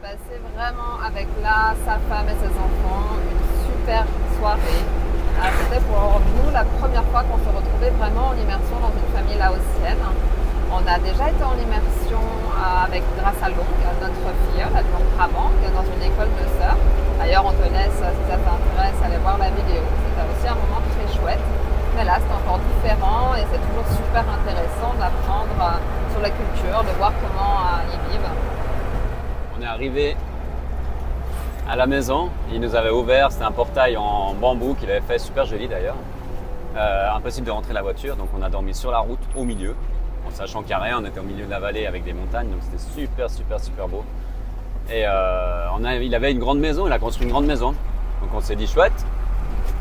passé vraiment avec sa femme et ses enfants une super soirée. C'était pour nous la première fois qu'on se retrouvait vraiment en immersion dans une famille laotienne. On a déjà été en immersion avec Grâce à Long, notre filleule, à Luang Prabang, dans une école de sœurs. D'ailleurs, on te laisse, si ça t'intéresse, aller voir la vidéo. C'était aussi un moment très chouette. Mais là, c'est encore différent et c'est toujours super intéressant d'apprendre sur la culture, de voir comment ils vivent. On est arrivé à la maison, il nous avait ouvert, c'était un portail en bambou qu'il avait fait, super joli d'ailleurs. Impossible de rentrer la voiture, donc on a dormi sur la route au milieu, en sachant qu'il n'y a rien, on était au milieu de la vallée avec des montagnes, donc c'était super beau. Et il avait une grande maison, il a construit une grande maison, donc on s'est dit chouette,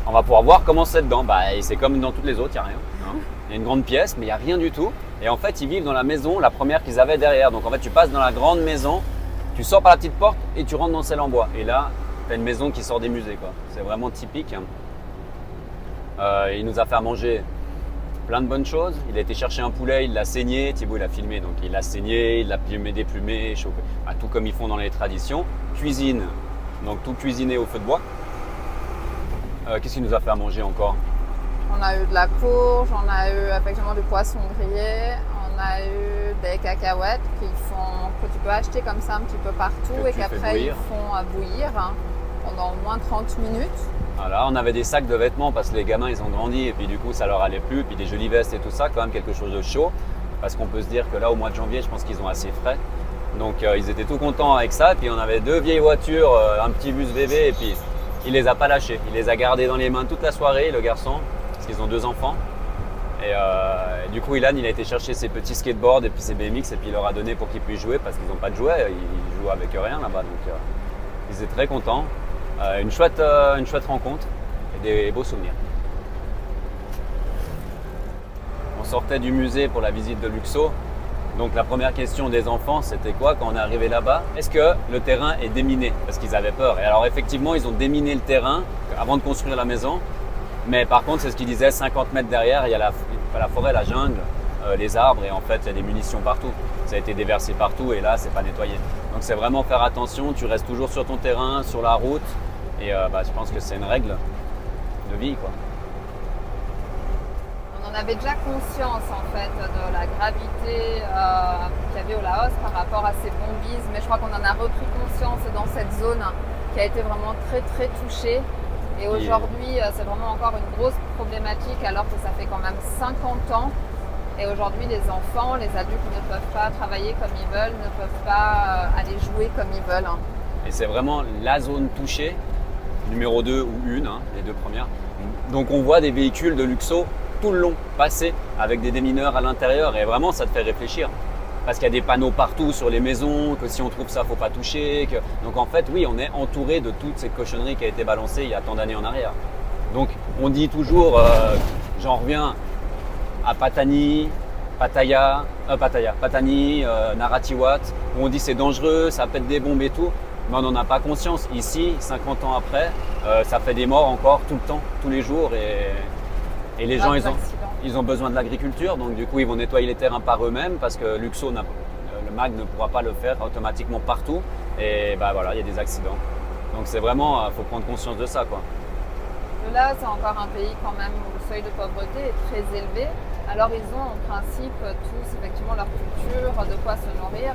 on va pouvoir voir comment c'est dedans. C'est comme dans toutes les autres, il n'y a rien. Hein. Il y a une grande pièce, mais il n'y a rien du tout. Et en fait, ils vivent dans la maison, la première qu'ils avaient derrière. Donc en fait, tu passes dans la grande maison, tu sors par la petite porte et tu rentres dans celle en bois. Et là, tu as une maison qui sort des musées, quoi. C'est vraiment typique. Il nous a fait à manger plein de bonnes choses. Il a été chercher un poulet, il l'a saigné. Thibaut, il a filmé, donc il l'a saigné, il l'a déplumé, chauffé. Tout comme ils font dans les traditions. Cuisine, donc tout cuisiné au feu de bois. Qu'est-ce qu'il nous a fait à manger encore? On a eu de la courge, on a eu effectivement du poisson grillé, on a eu des cacahuètes que tu peux acheter comme ça un petit peu partout et qu'après ils font bouillir pendant au moins 30 minutes. Voilà, on avait des sacs de vêtements parce que les gamins ils ont grandi et puis du coup ça leur allait plus, puis des jolies vestes et tout ça, quand même quelque chose de chaud parce qu'on peut se dire que là au mois de janvier je pense qu'ils ont assez frais. Donc ils étaient tout contents avec ça, puis on avait deux vieilles voitures, un petit bus bébé et puis il les a pas lâchés, il les a gardés dans les mains toute la soirée, le garçon, parce qu'ils ont deux enfants. Et du coup, Ilan, il a été chercher ses petits skateboards et puis ses BMX et puis il leur a donné pour qu'ils puissent jouer parce qu'ils n'ont pas de jouets, ils jouent avec rien là-bas. Donc ils étaient très contents. Une chouette rencontre et des beaux souvenirs. On sortait du musée pour la visite de Luxo. Donc la première question des enfants, c'était quoi quand on est arrivé là-bas? Est-ce que le terrain est déminé? Parce qu'ils avaient peur. Et alors effectivement, ils ont déminé le terrain avant de construire la maison. Mais par contre, c'est ce qu'ils disaient, 50 mètres derrière, il y a la forêt, la jungle, les arbres. Et en fait, il y a des munitions partout. Ça a été déversé partout et là, c'est pas nettoyé. Donc c'est vraiment faire attention. Tu restes toujours sur ton terrain, sur la route. Et je pense que c'est une règle de vie, quoi. On avait déjà conscience en fait de la gravité qu'il y avait au Laos par rapport à ces bombismes, mais je crois qu'on en a repris conscience dans cette zone qui a été vraiment très touchée. Et aujourd'hui, c'est vraiment encore une grosse problématique alors que ça fait quand même 50 ans. Et aujourd'hui, les enfants, les adultes ne peuvent pas travailler comme ils veulent, ne peuvent pas aller jouer comme ils veulent. Et c'est vraiment la zone touchée, numéro 2 ou 1, les deux premières. Donc on voit des véhicules de Luxo tout le long passer avec des démineurs à l'intérieur et vraiment ça te fait réfléchir. Parce qu'il y a des panneaux partout sur les maisons, que si on trouve ça, faut pas toucher. Donc en fait, oui, on est entouré de toute cette cochonnerie qui a été balancée il y a tant d'années en arrière. Donc on dit toujours, j'en reviens à Patani, Narathiwat, où on dit c'est dangereux, ça pète des bombes et tout, mais on n'en a pas conscience. Ici, 50 ans après, ça fait des morts encore tout le temps, tous les jours, et les gens ils ont besoin de l'agriculture, donc du coup ils vont nettoyer les terrains par eux-mêmes parce que Luxo, le MAG ne pourra pas le faire automatiquement partout, et voilà, il y a des accidents. Donc c'est vraiment, faut prendre conscience de ça, quoi. Là, c'est encore un pays quand même où le seuil de pauvreté est très élevé. Alors ils ont en principe tous effectivement leur culture, de quoi se nourrir,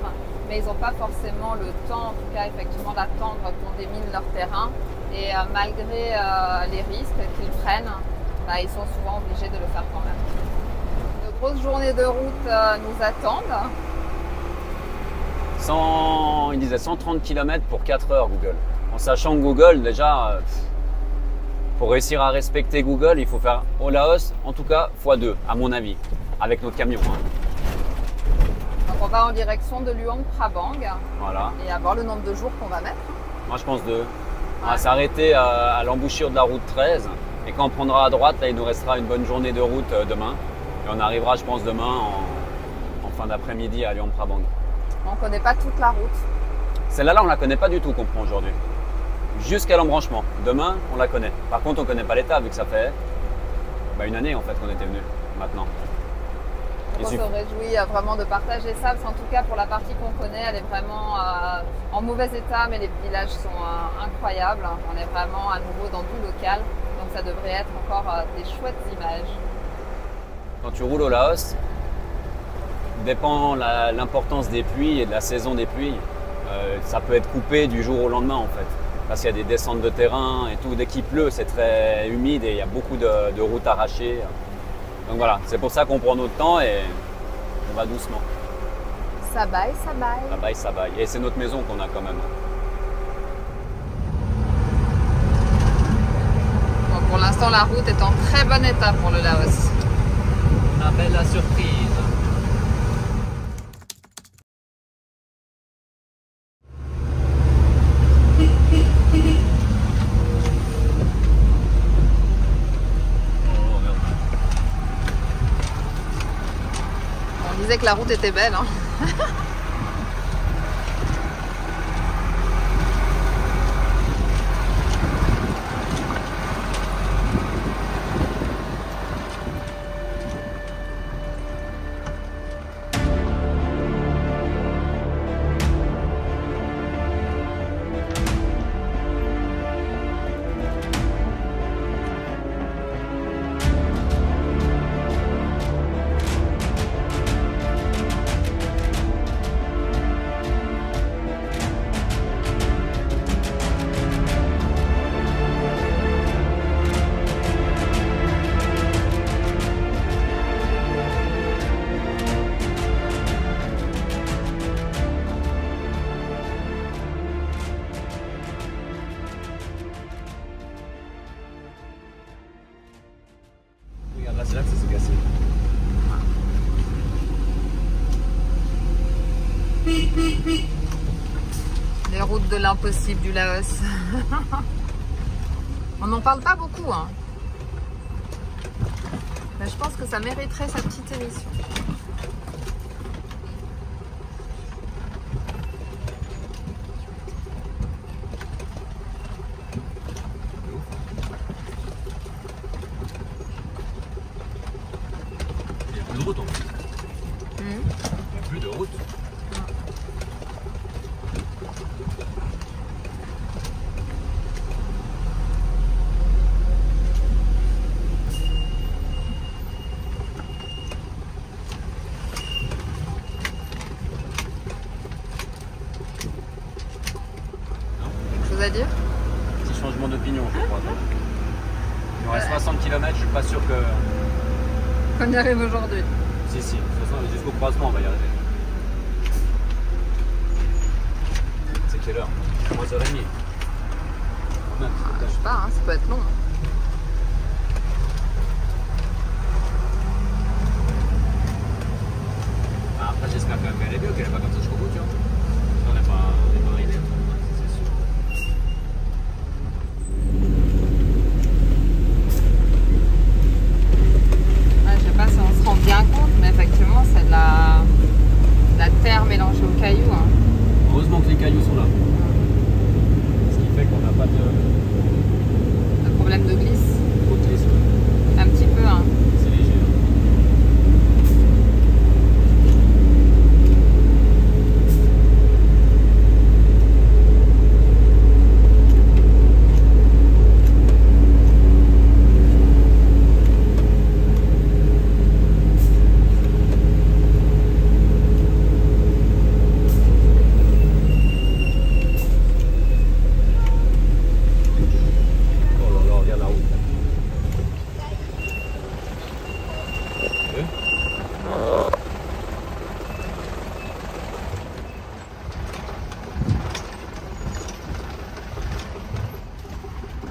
mais ils n'ont pas forcément le temps, en tout cas effectivement, d'attendre qu'on démine leur terrain. Et malgré les risques qu'ils prennent, ils sont souvent obligés de le faire quand même. De grosses journées de route nous attendent. Il disait 130 km pour 4 heures Google. En sachant que Google déjà... Pour réussir à respecter Google, il faut faire au Laos, en tout cas, x2, à mon avis, avec notre camion. Donc on va en direction de Luang Prabang. Voilà. Et à voir le nombre de jours qu'on va mettre. Moi, je pense 2. On va s'arrêter à l'embouchure de la route 13. Et quand on prendra à droite, là, il nous restera une bonne journée de route demain. Et on arrivera, je pense, demain, en fin d'après-midi à Luang Prabang. On ne connaît pas toute la route. Celle-là, on ne la connaît pas du tout qu'on prend aujourd'hui. Jusqu'à l'embranchement. Demain, on la connaît. Par contre, on ne connaît pas l'état vu que ça fait une année en fait qu'on était venu maintenant. On se réjouit vraiment de partager ça, parce qu'en tout cas pour la partie qu'on connaît, elle est vraiment en mauvais état, mais les villages sont incroyables. On est vraiment à nouveau dans du local, donc ça devrait être encore des chouettes images. Quand tu roules au Laos, dépend l'importance des pluies et de la saison des pluies. Ça peut être coupé du jour au lendemain en fait. Parce qu'il y a des descentes de terrain et tout. Dès qu'il pleut, c'est très humide et il y a beaucoup de routes arrachées. Donc voilà, c'est pour ça qu'on prend notre temps et on va doucement. Ça baille, ça baille. Ça baille, ça baille. Et c'est notre maison qu'on a quand même. Bon, pour l'instant, la route est en très bon état pour le Laos. On appelle la surprise. On disait que la route était belle, hein. Regarde là, c'est là que ça s'est cassé. Les routes de l'impossible du Laos. On n'en parle pas beaucoup, hein. Mais je pense que ça mériterait sa petite émission. Il n'y a plus de route en fait. Il n'y a plus de route. Quelque chose à dire? Petit changement d'opinion, je crois. Il nous reste 60 km, je suis pas sûr que. On y arrive aujourd'hui. Si, si, de toute façon, jusqu'au croisement, on va y arriver. C'est quelle heure? 3h30. Quand même, Je sais pas, hein, ça peut être long. Après, j'espère quand même qu'elle est bien, qu'elle est pas comme ça jusqu'au bout, tu vois. On n'est pas arrivé, c'est sûr. Ouais, je sais pas si on se rend bien compte, mais effectivement, c'est de la terre mélangée aux cailloux, hein. Heureusement que les cailloux sont là. Ce qui fait qu'on n'a pas de Problème de glisse. glisse. Un petit peu, hein. C'est léger. Oh là là, regarde la route.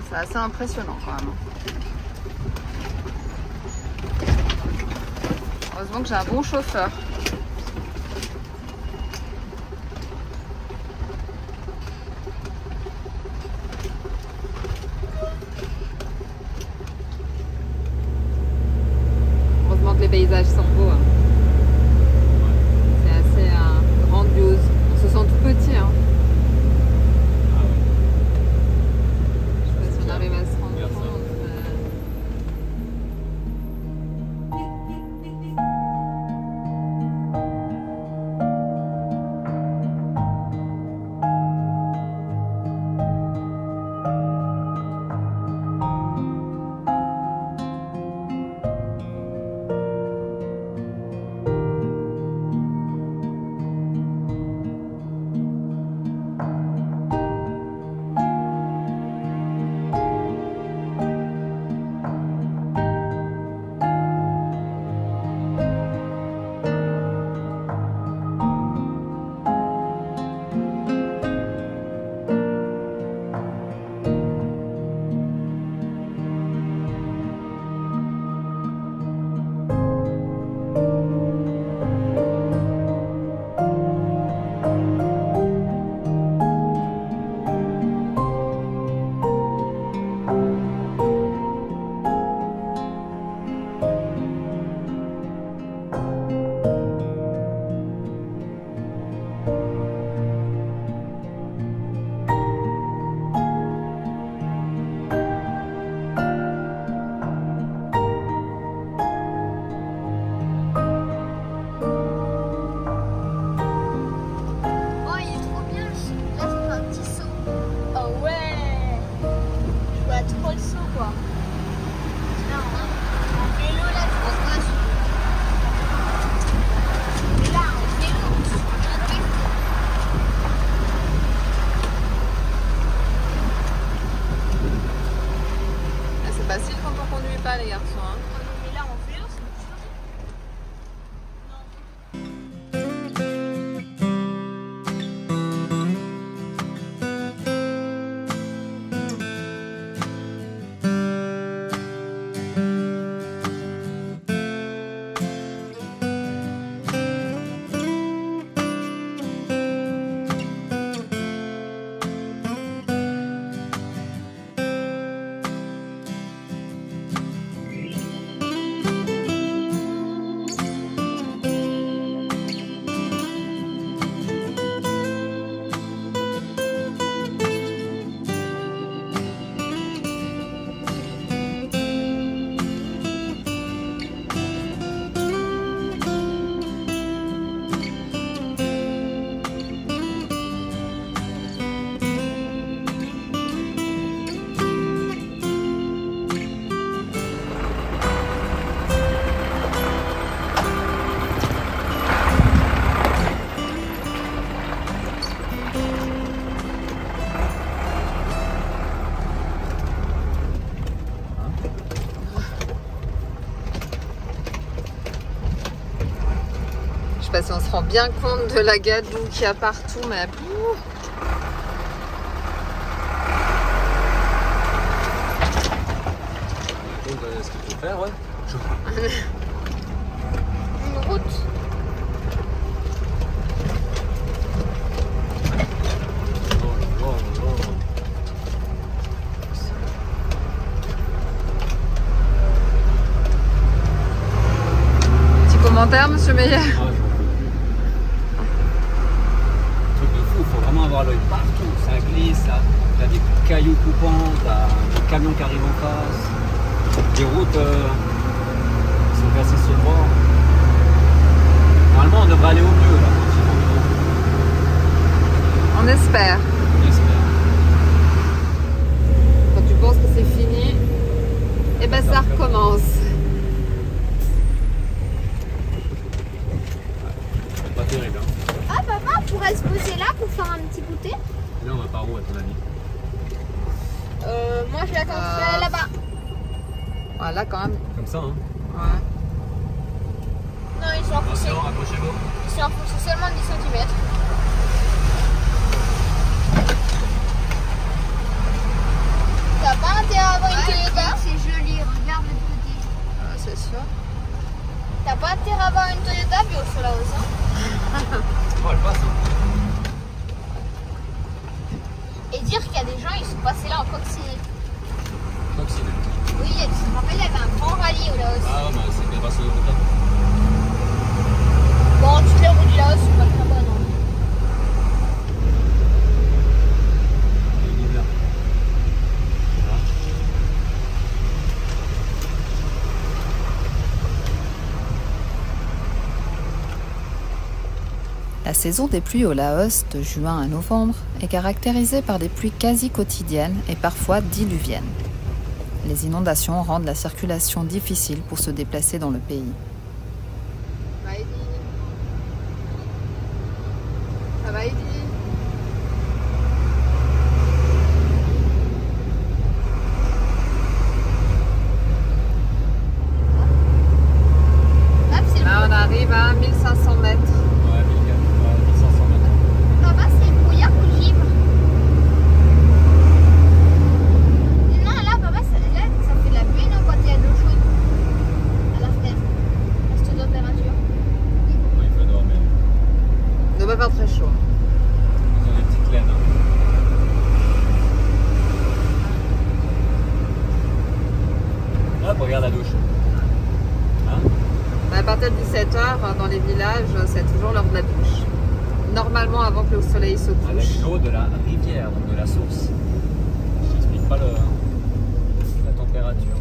C'est assez impressionnant quand même. Heureusement que j'ai un bon chauffeur. Heureusement que les paysages sont beaux, hein. C'est assez grandiose. On se sent tout petit, hein. Ah ouais. Je sais pas si on arrive à se rendre Regarde ça. compte. pas si on se rend bien compte de la gadoue qu'il y a partout, mais... Ce qu'il faut faire, ouais. Une route. Petit commentaire, monsieur Meyer? Truc de fou, il faut vraiment avoir l'œil partout. Ça glisse, t'as des cailloux coupants, t'as des camions qui arrivent en face, des routes qui sont cassées sur le bord. Normalement, on devrait aller au mieux là. On espère. On espère. Quand tu penses que c'est fini, et ben ça recommence. C'est pas terrible. Hein. Ah papa, on pourrait se poser là pour faire un petit goûter. Là, on va par où à ton avis? Moi je l'attends là-bas. Voilà, quand même. Comme ça, hein? Ouais. Non, ils sont enfoncés. Attention, accrochez-vous. Ils sont enfoncés seulement 10 cm. T'as pas intérêt à avoir une Toyota? C'est joli, regarde le côté. C'est sûr. T'as pas intérêt à avoir une Toyota bio sur la hausse, hein? Oh, elle passe. Hein. Et dire qu'il y a des gens, ils sont passés là en coccinelle. Coccinelle. Oui, je me rappelle, il y avait un grand rallye au Laos. Ah, bah c'est bien passé de l'autre côté. Bon, toutes les routes du Laos sont pas très bonnes. Hein. Il est là. Voilà. La saison des pluies au Laos, de juin à novembre, est caractérisée par des pluies quasi quotidiennes et parfois diluviennes. Les inondations rendent la circulation difficile pour se déplacer dans le pays. Ça va, Eddy? Ça va, Eddy? Hop, c'est le Là, on arrive à 1500 mètres. Ouais, 1500 mètres. Là-bas, c'est le brouillard ou le givre? Non, là, papa, ça fait de la pluie, non, quand il y a de l'eau chaude à la fenêtre. À cette température. Ouais, il fait dormir. Ne va pas très chaud. Ils ont des petites laines. Hein. Hop, regarde la douche. Hein? À partir de 17h, dans les villages, c'est toujours l'heure de la douche. Normalement, avant que le soleil se Avec couche. l'eau de la rivière, donc de la source. Je t'explique pas la température.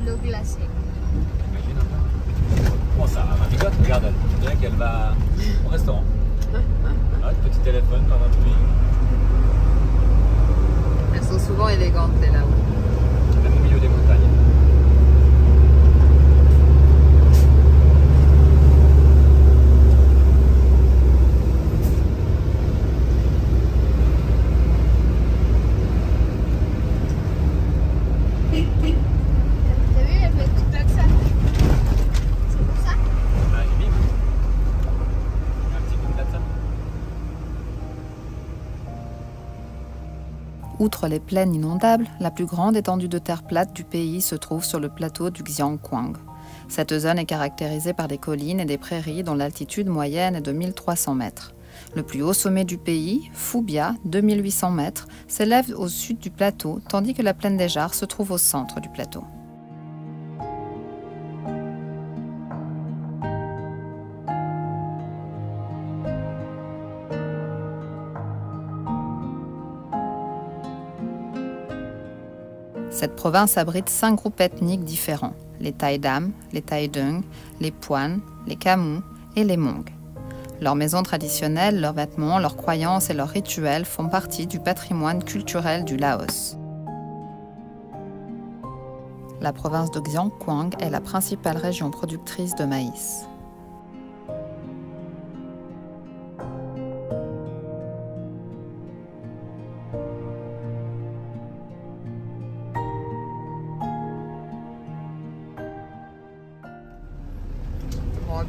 L'eau glacée. Imagine un peu. Bon, ça ravigote, regarde, elle. On dirait qu'elle va au restaurant. Ah, petit téléphone, parapluie. Elles sont souvent élégantes, les là-haut. Même au milieu des montagnes. T'as vu, elle fait tout klaxon. C'est pour ça? Ah, et bim. Un petit coup de klaxon. Outre les plaines inondables, la plus grande étendue de terre plate du pays se trouve sur le plateau du Xiangkwang. Cette zone est caractérisée par des collines et des prairies dont l'altitude moyenne est de 1300 mètres. Le plus haut sommet du pays, Phubia, 2800 mètres, s'élève au sud du plateau, tandis que la plaine des Jarres se trouve au centre du plateau. Cette province abrite 5 groupes ethniques différents, les Thaï Dam, les Thaï Dung, les Puan, les Kamu et les Hmong. Leurs maisons traditionnelles, leurs vêtements, leurs croyances et leurs rituels font partie du patrimoine culturel du Laos. La province de Xiangkwang est la principale région productrice de maïs.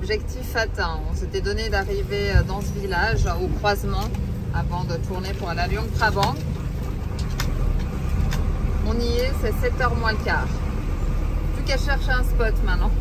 Objectif atteint. On s'était donné d'arriver dans ce village au croisement avant de tourner pour aller à Luang-Prabang. On y est, c'est 7h moins le quart. Plus qu'à chercher un spot maintenant.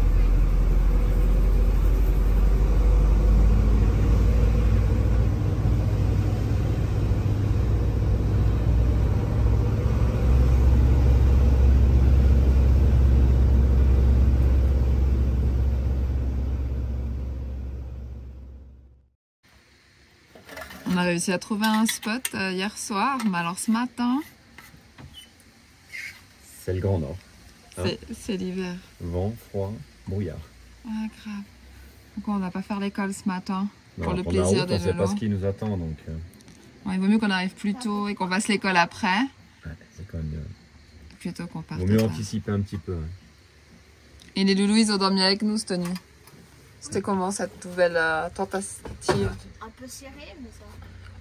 On a réussi à trouver un spot hier soir, mais alors ce matin, C'est le Grand Nord. c'est l'hiver. Vent, froid, brouillard. Ah, grave. Donc on va pas faire l'école ce matin, pour le on plaisir des on sait pas lolos. ce qui nous attend, donc Bon, il vaut mieux qu'on arrive plus tôt et qu'on fasse l'école après, ouais, c'est quand même mieux. plutôt qu'on parte. Vaut mieux pas. anticiper un petit peu. Hein. Et les loulous, ils ont dormi avec nous cette nuit. C'était comment cette nouvelle tentative? Un peu serré, mais ça.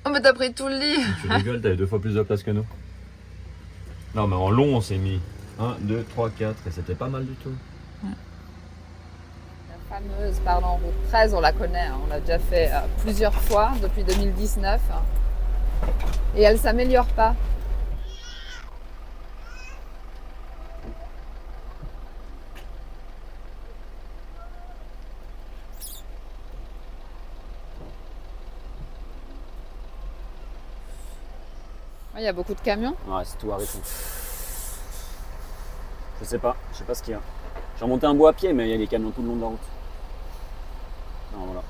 Oh, mais t'as pris tout le lit! Tu rigoles, t'avais 2 fois plus de place que nous. Non, mais en long, on s'est mis 1, 2, 3, 4 et c'était pas mal du tout. La fameuse Parle en route 13, on la connaît, hein. On l'a déjà fait plusieurs fois depuis 2019. Hein. Et elle s'améliore pas. Il y a beaucoup de camions. Ouais, c'est tout arrêté. Je sais pas ce qu'il y a. J'ai remonté un bois à pied, mais il y a des camions tout le long de la route. Non, voilà.